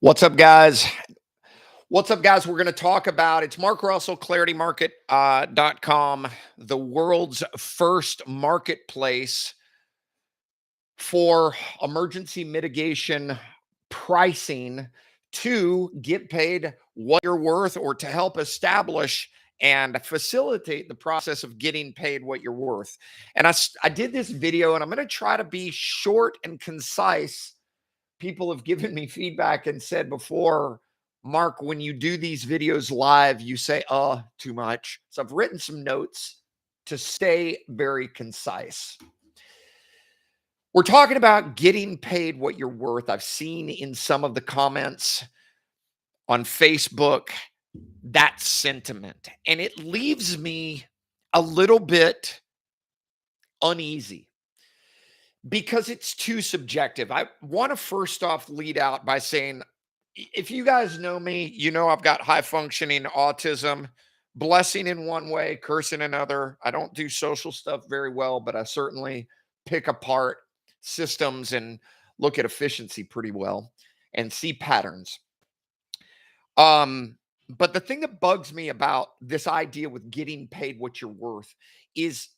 What's up, guys? What's up, guys? We're going to talk about it's Mark Russell, claritymarket.com, the world's first marketplace for emergency mitigation pricing to get paid what you're worth or to help establish and facilitate the process of getting paid what you're worth. And I did this video and I'm going to try to be short and concise. People have given me feedback and said before, Mark, when you do these videos live, you say, too much. So I've written some notes to stay very concise. We're talking about getting paid what you're worth. I've seen in some of the comments on Facebook that sentiment, and it leaves me a little bit uneasy because it's too subjective. I want to first off lead out by saying, if you guys know me, you know I've got high functioning autism, blessing in one way, cursing another. I don't do social stuff very well, but I certainly pick apart systems and look at efficiency pretty well and see patterns. But the thing that bugs me about this idea with getting paid what you're worth is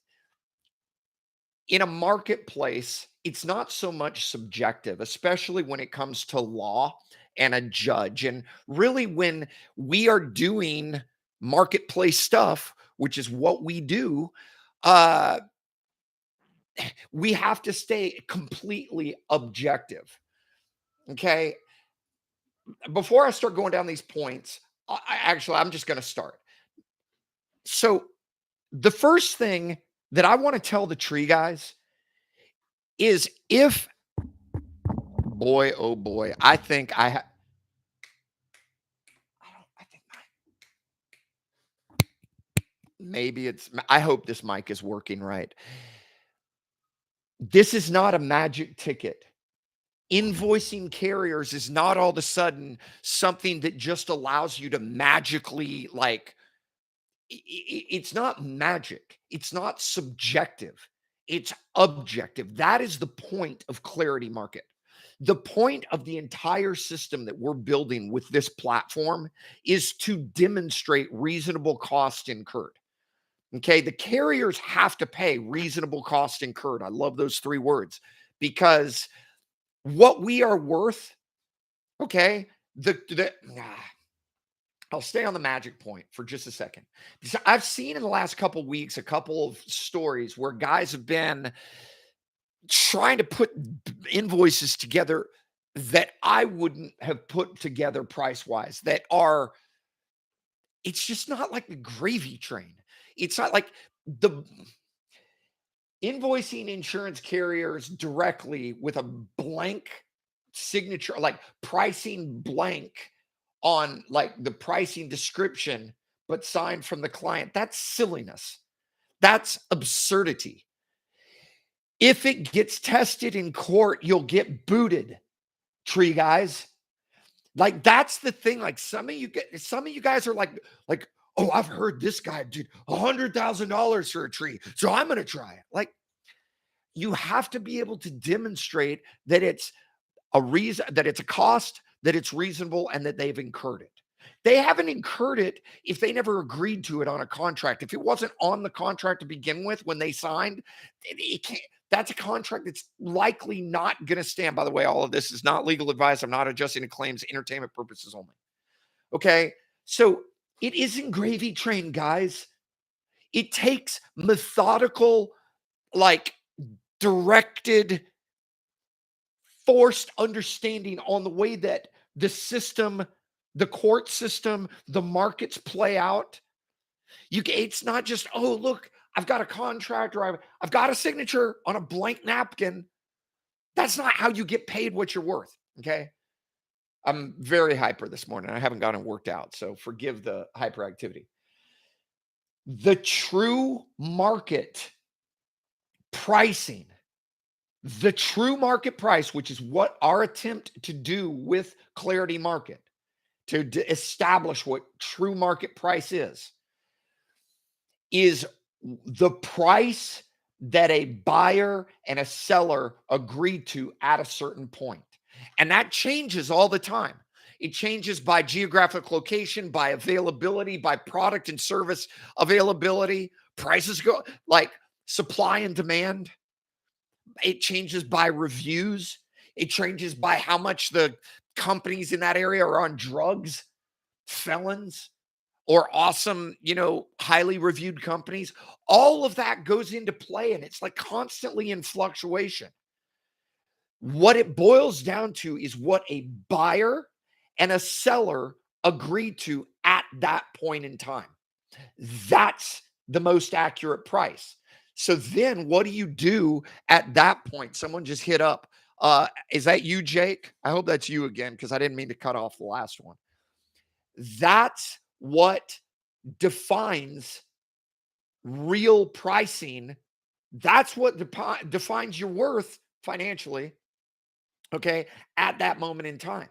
in a marketplace, it's not so much subjective, especially when it comes to law and a judge. And really, when we are doing marketplace stuff, which is what we do, uh, we have to stay completely objective. Okay. Before I start going down these points, I'm just going to start. So, the first thing that I want to tell the tree guys is if boy, oh boy, I think I have. I think maybe it's. I hope this mic is working right. This is not a magic ticket. Invoicing carriers is not all of a sudden something that just allows you to magically it's not magic. It's not subjective. It's objective. That is the point of Clarity Market. The point of the entire system that we're building with this platform is to demonstrate reasonable cost incurred. Okay. The carriers have to pay reasonable cost incurred. I love those three words because what we are worth, okay, I'll stay on the magic point for just a second. Because I've seen in the last couple of weeks a couple of stories where guys have been trying to put invoices together that I wouldn't have put together price wise, it's just not like the gravy train. It's not like the invoicing insurance carriers directly with a blank signature, like pricing blank on like the pricing description, but signed from the client. That's silliness. That's absurdity. If it gets tested in court, you'll get booted, tree guys. Like that's the thing. Like some of you guys are like, oh, I've heard this guy did $100,000 for a tree, so I'm going to try it. Like you have to be able to demonstrate that it's a reason, that it's a cost, that it's reasonable, and that they've incurred it. They haven't incurred it if they never agreed to it on a contract. If it wasn't on the contract to begin with when they signed, it can't. That's a contract that's likely not going to stand. By the way, all of this is not legal advice. I'm not adjusting the claims, entertainment purposes only. Okay. So it isn't gravy train, guys. It takes methodical, like directed, forced understanding on the way that the system, the court system, the markets play out. It's not just, oh, look, I've got a contract or I've got a signature on a blank napkin. That's not how you get paid what you're worth. Okay. I'm very hyper this morning. I haven't gotten worked out, so forgive the hyperactivity. The true market pricing, the true market price, which is what our attempt to do with Clarity Market, to establish what true market price is the price that a buyer and a seller agreed to at a certain point. And that changes all the time. It changes by geographic location, by availability, by product and service availability. Prices go like supply and demand. It changes by reviews. It changes by how much the companies in that area are on drugs, felons, or awesome, highly reviewed companies. All of that goes into play and it's like constantly in fluctuation. What it boils down to is what a buyer and a seller agreed to at that point in time. That's the most accurate price. So then what do you do at that point? Someone just hit up. Is that you, Jake? I hope that's you again, because I didn't mean to cut off the last one. That's what defines real pricing. That's what defines your worth financially, okay, at that moment in time,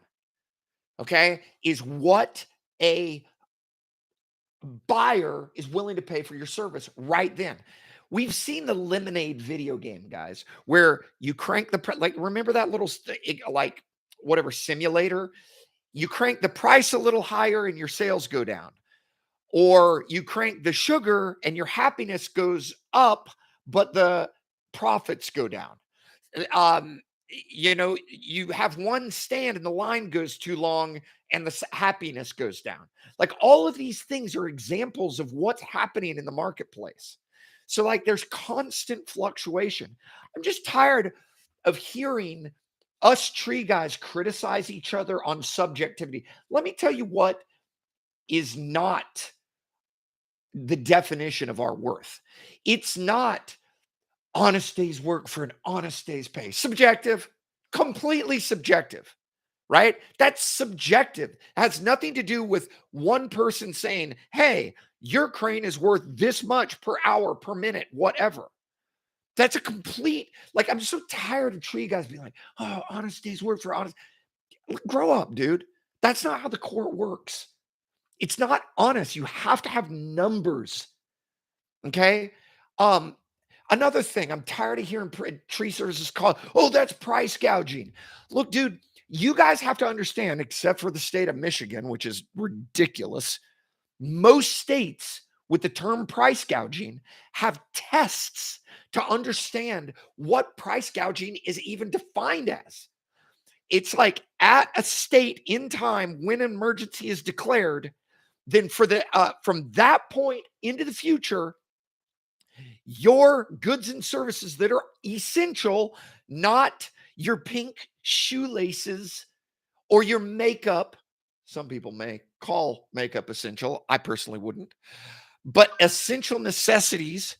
okay, is what a buyer is willing to pay for your service right then. We've seen the Lemonade video game, guys, where you crank like, remember that little, like, whatever simulator? You crank the price a little higher and your sales go down. Or you crank the sugar and your happiness goes up, but the profits go down. You have one stand and the line goes too long and the happiness goes down. Like, all of these things are examples of what's happening in the marketplace. So like, there's constant fluctuation. I'm just tired of hearing us tree guys criticize each other on subjectivity. Let me tell you what is not the definition of our worth. It's not honest day's work for an honest day's pay. Subjective, completely subjective, right? That's subjective. It has nothing to do with one person saying, hey, your crane is worth this much per hour, per minute, whatever. That's a complete, like, I'm so tired of tree guys being like, oh, honest day's work for honest. Grow up, dude. That's not how the court works. It's not honest. You have to have numbers. Okay. Another thing, I'm tired of hearing tree services called, oh, that's price gouging. Look, dude, you guys have to understand, except for the state of Michigan, which is ridiculous, most states with the term price gouging have tests to understand what price gouging is even defined as. It's like at a state in time when an emergency is declared, then for the from that point into the future, your goods and services that are essential, not your pink shoelaces or your makeup. Some people may call makeup essential. I personally wouldn't. But essential necessities,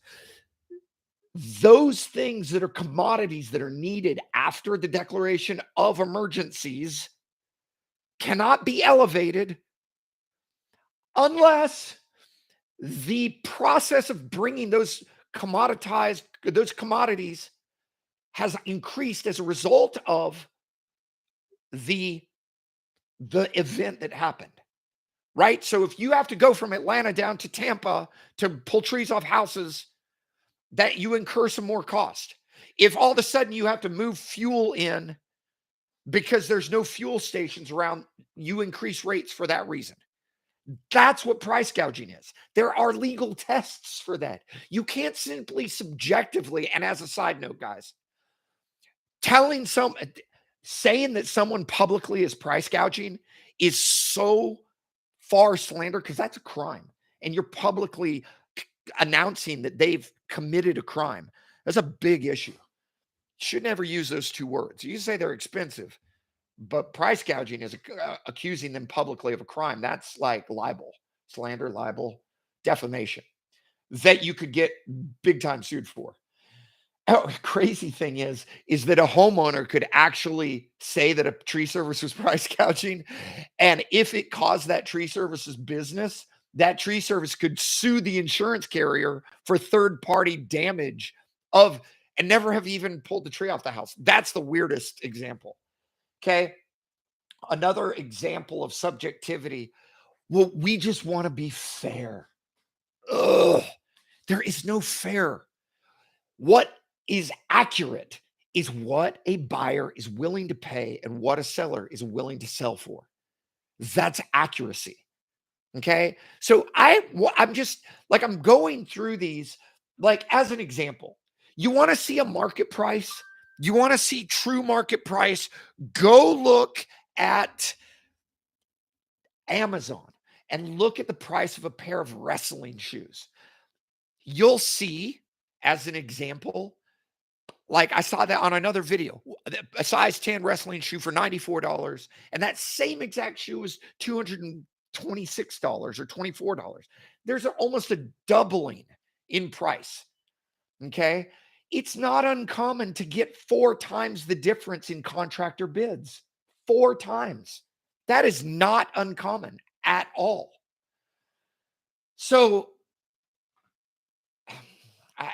those things that are commodities that are needed after the declaration of emergencies, cannot be elevated unless the process of bringing those commodities has increased as a result of the event that happened, right? So if you have to go from Atlanta down to Tampa to pull trees off houses, that you incur some more cost. If all of a sudden you have to move fuel in because there's no fuel stations around, you increase rates for that reason. That's what price gouging is. There are legal tests for that. You can't simply subjectively, and as a side note, guys, saying that someone publicly is price gouging is so far slander, because that's a crime. And you're publicly announcing that they've committed a crime. That's a big issue. Should never use those two words. You say they're expensive, but price gouging is accusing them publicly of a crime. That's like libel, slander, libel, defamation that you could get big time sued for. Oh, crazy thing is that a homeowner could actually say that a tree service was price gouging. And if it caused that tree service's business, that tree service could sue the insurance carrier for third party damage of, and never have even pulled the tree off the house. That's the weirdest example. Okay. Another example of subjectivity. Well, we just want to be fair. Ugh, there is no fair. What is accurate is what a buyer is willing to pay and what a seller is willing to sell for. That's accuracy. Okay. So I'm just like, I'm going through these, like, as an example. You want to see a market price? You want to see true market price? Go look at Amazon and look at the price of a pair of wrestling shoes. You'll see, as an example, like I saw that on another video, a size 10 wrestling shoe for $94. And that same exact shoe was $226 or $24. There's almost a doubling in price. Okay. It's not uncommon to get 4 times the difference in contractor bids. 4 times. That is not uncommon at all. So I,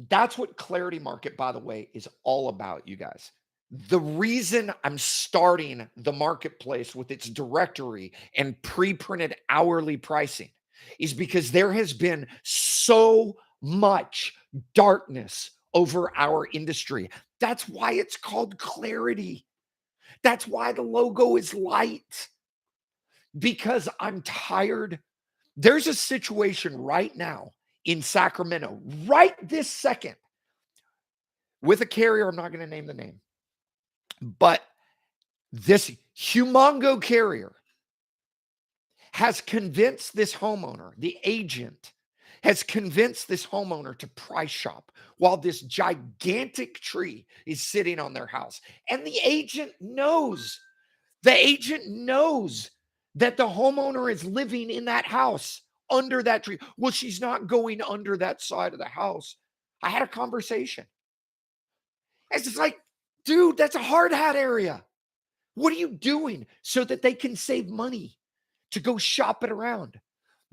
that's what Clarity Market, by the way, is all about, you guys. The reason I'm starting the marketplace with its directory and pre-printed hourly pricing is because there has been so much darkness over our industry. That's why it's called Clarity. That's why the logo is light, because I'm tired. There's a situation right now in Sacramento, right this second, with a carrier. I'm not going to name the name, but this humongo carrier has convinced this homeowner, the agent has convinced this homeowner to price shop while this gigantic tree is sitting on their house. And the agent knows that the homeowner is living in that house under that tree. Well, she's not going under that side of the house. I had a conversation. It's just like, dude, that's a hard hat area. What are you doing so that they can save money to go shop it around?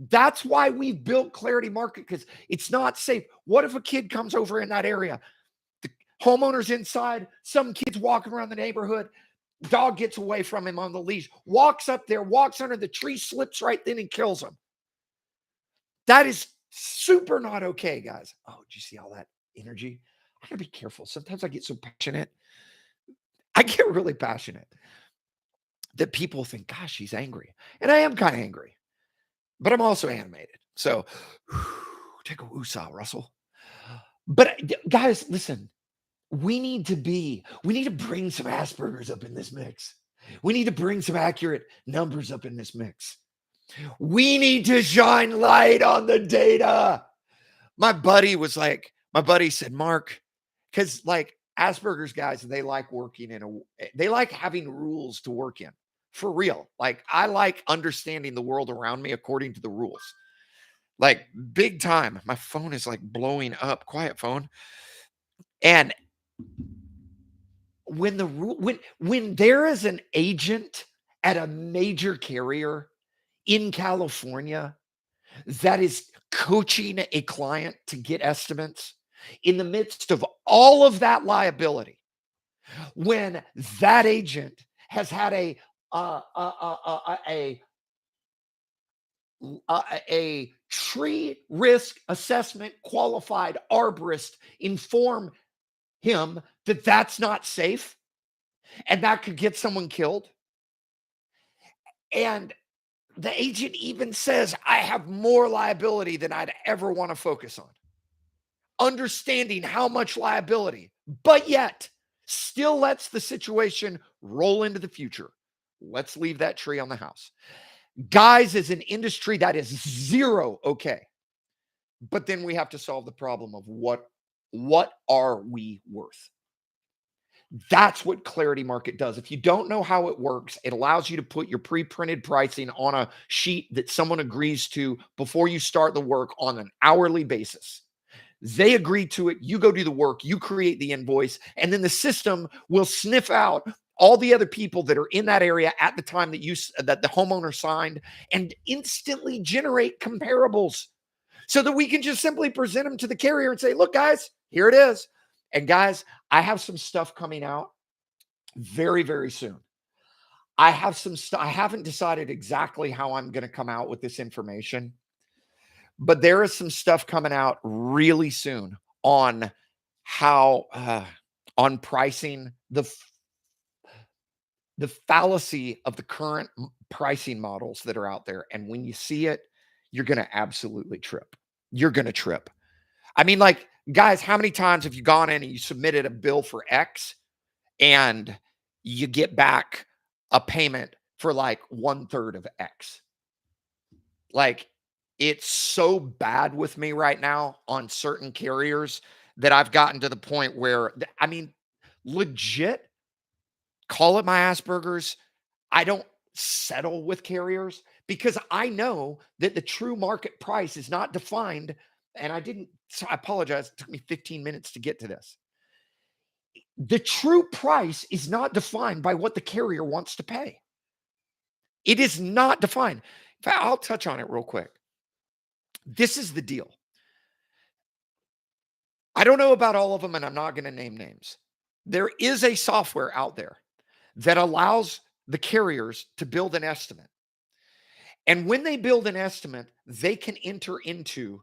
That's why we've built Clarity Market, because it's not safe. What if a kid comes over in that area? The homeowner's inside, some kid's walking around the neighborhood, dog gets away from him on the leash, walks up there, walks under the tree, slips right then and kills him. That is super not okay, guys. Oh, did you see all that energy? I gotta be careful. Sometimes I get so passionate. I get really passionate that people think, gosh, she's angry. And I am kind of angry, but I'm also animated. So take a woosah, Russell. But guys, listen, we need to bring some Aspergers up in this mix. We need to bring some accurate numbers up in this mix. We need to shine light on the data. My buddy said, Mark, because like Asperger's guys, they like they like having rules to work in, for real. Like, I like understanding the world around me according to the rules, like big time. My phone is like blowing up. Quiet, phone. And when there is an agent at a major carrier in California that is coaching a client to get estimates in the midst of all of that liability, when that agent has had a tree risk assessment qualified arborist inform him that that's not safe and that could get someone killed, and the agent even says, I have more liability than I'd ever want to focus on, understanding how much liability, but yet still lets the situation roll into the future. Let's leave that tree on the house. Guys, is an industry that is zero okay. But then we have to solve the problem of what are we worth? That's what Clarity Market does. If you don't know how it works, it allows you to put your pre-printed pricing on a sheet that someone agrees to before you start the work on an hourly basis. They agree to it. You go do the work. You create the invoice. And then the system will sniff out all the other people that are in that area at the time that the homeowner signed, and instantly generate comparables so that we can just simply present them to the carrier and say, look, guys, here it is. And guys, I have some stuff coming out very, very soon. I have some stuff. I haven't decided exactly how I'm going to come out with this information, but there is some stuff coming out really soon on how on pricing the fallacy of the current pricing models that are out there. And when you see it, you're going to absolutely trip. You're going to trip. I mean, like, guys, how many times have you gone in and you submitted a bill for X and you get back a payment for like one third of X? Like, it's so bad with me right now on certain carriers that I've gotten to the point where, I mean, legit, call it my Aspergers. I don't settle with carriers because I know that the true market price is not defined. And I didn't, so I apologize. It took me 15 minutes to get to this. The true price is not defined by what the carrier wants to pay. It is not defined. In fact, I'll touch on it real quick. This is the deal. I don't know about all of them, and I'm not going to name names. There is a software out there that allows the carriers to build an estimate. And when they build an estimate, they can enter into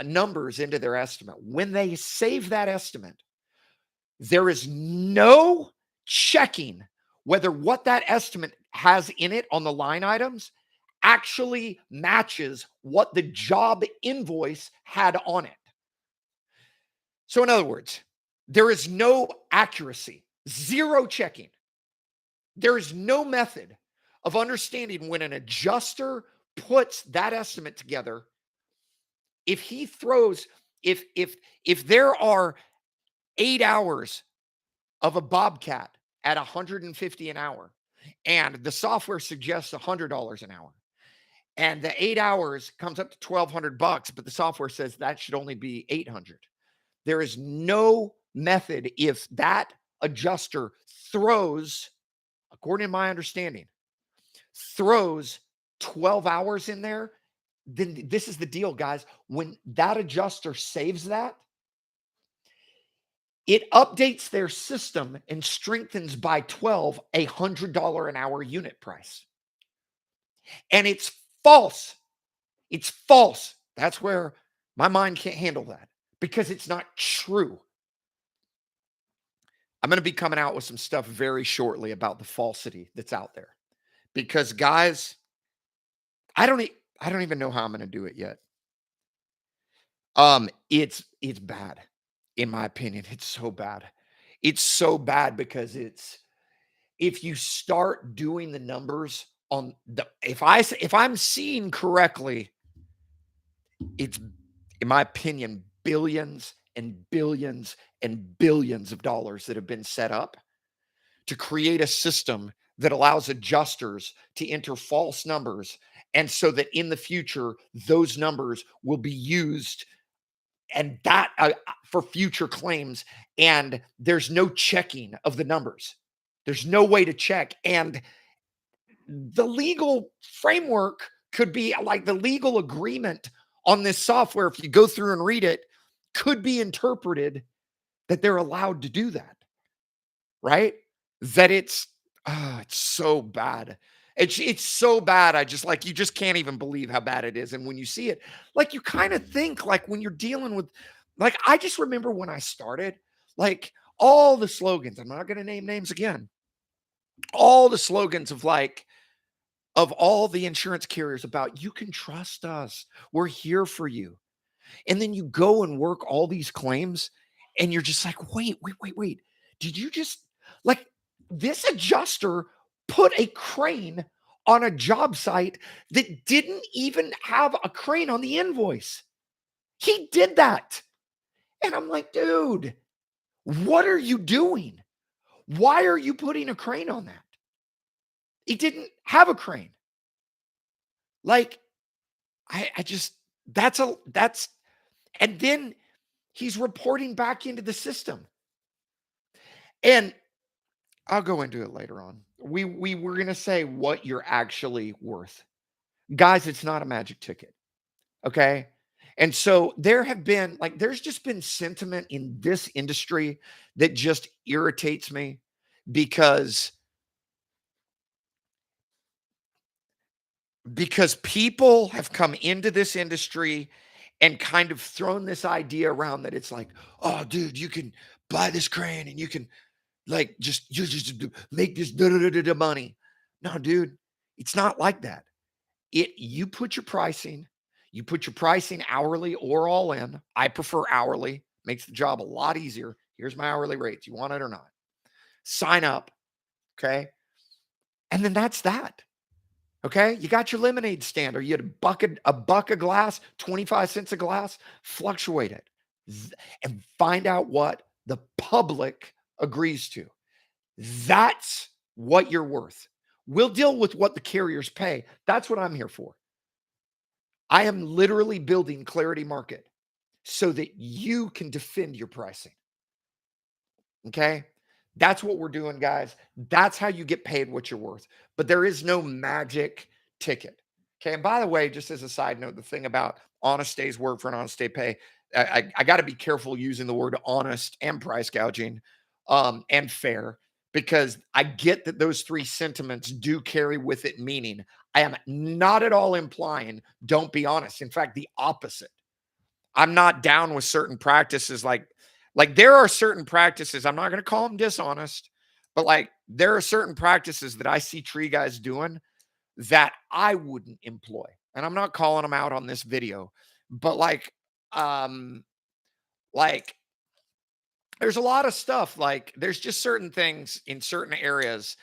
numbers into their estimate. When they save that estimate, there is no checking whether what that estimate has in it on the line items actually matches what the job invoice had on it. So, in other words, there is no accuracy, zero checking. There is no method of understanding when an adjuster puts that estimate together. If he throws, if there are 8 hours of a bobcat at 150 an hour, and the software suggests $100 an hour, and the 8 hours comes up to $1,200, but the software says that should only be 800. There is no method if that adjuster throws, according to my understanding, throws 12 hours in there, then this is the deal, guys. When that adjuster saves that, it updates their system and strengthens by 12 a $100 an hour unit price. And it's false. It's false. That's where my mind can't handle that because it's not true. I'm going to be coming out with some stuff very shortly about the falsity that's out there. Because guys, I don't even know how I'm going to do it yet. It's bad. In my opinion, it's so bad. It's so bad because if you start doing the numbers on the if I'm seeing correctly, it's, in my opinion, billions and billions and billions of dollars that have been set up to create a system that allows adjusters to enter false numbers. And so that in the future, those numbers will be used and that for future claims. And there's no checking of the numbers. There's no way to check. And the legal framework could be like the legal agreement on this software. If you go through and read it, could be interpreted that they're allowed to do that, right? That it's so bad. It's so bad. I just like, you just can't even believe how bad it is. And when you see it, like, you kind of think like when you're dealing with, like, I just remember when I started, like, all the slogans, I'm not going to name names again, all the slogans of like, of all the insurance carriers about, you can trust us. We're here for you. And then you go and work all these claims and you're just like, wait. Did you just, like, this adjuster put a crane on a job site that didn't even have a crane on the invoice? He did that. And I'm like, dude, what are you doing? Why are you putting a crane on that? He didn't have a crane. Like, I just, and then he's reporting back into the system. And I'll go into it later on. We were going to say what you're actually worth. Guys, it's not a magic ticket. Okay? And so there have been, like, there's just been sentiment in this industry that just irritates me because people have come into this industry and kind of thrown this idea around that it's like, oh, dude, you can buy this crane and you can. Like, just you just make this da da da da da money. No, dude, it's not like that. You put your pricing, you put your pricing hourly or all in. I prefer hourly, makes the job a lot easier. Here's my hourly rates. You want it or not? Sign up, okay? And then that's that. Okay? You got your lemonade stand. Are you at a buck a glass, 25 cents a glass? Fluctuate it. And find out what the public agrees to. That's what you're worth. We'll deal with what the carriers pay. That's what I'm here for. I am literally building Clarity Market so that you can defend your pricing. Okay. That's what we're doing, guys. That's how you get paid what you're worth. But there is no magic ticket. Okay. And by the way, just as a side note, the thing about honest day's work for an honest day pay, I got to be careful using the word honest and price gouging and fair, because I get that those three sentiments do carry with it meaning. I am not at all implying don't be honest. In fact, the opposite. I'm not down with certain practices like there are certain practices, I'm not going to call them dishonest, but like there are certain practices that I see tree guys doing that I wouldn't employ. And I'm not calling them out on this video, but um like there's a lot of stuff, like there's just certain things in certain areas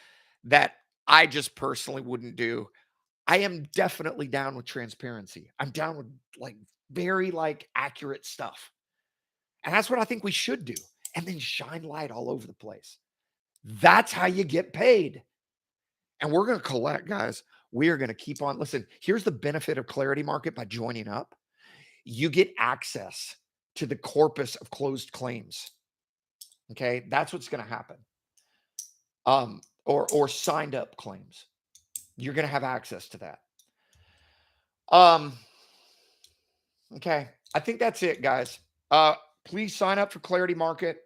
that I just personally wouldn't do. I am definitely down with transparency. I'm down with like very like accurate stuff. And that's what I think we should do. And then shine light all over the place. That's how you get paid. And we're going to collect, guys. We are going to keep on. Listen, here's the benefit of Clarity Market by joining up. You get access to the corpus of closed claims. Okay. That's what's going to happen. Or signed up claims. You're going to have access to that. Um, okay. I think that's it, guys. Please sign up for Clarity Market.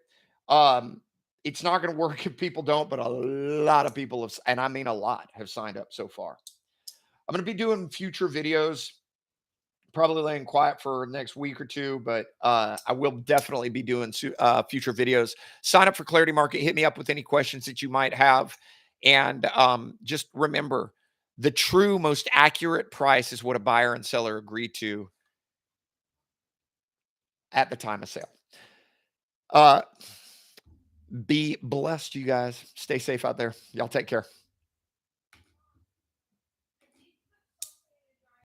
Um, it's not going to work if people don't, but a lot of people have, and I mean a lot, have signed up so far. I'm going to be doing future videos, probably laying quiet for the next week or two, but I will definitely be doing future videos. Sign up for Clarity Market. Hit me up with any questions that you might have. And just remember, the true, most accurate price is what a buyer and seller agree to at the time of sale. Uh, be blessed, you guys. Stay safe out there. Y'all take care.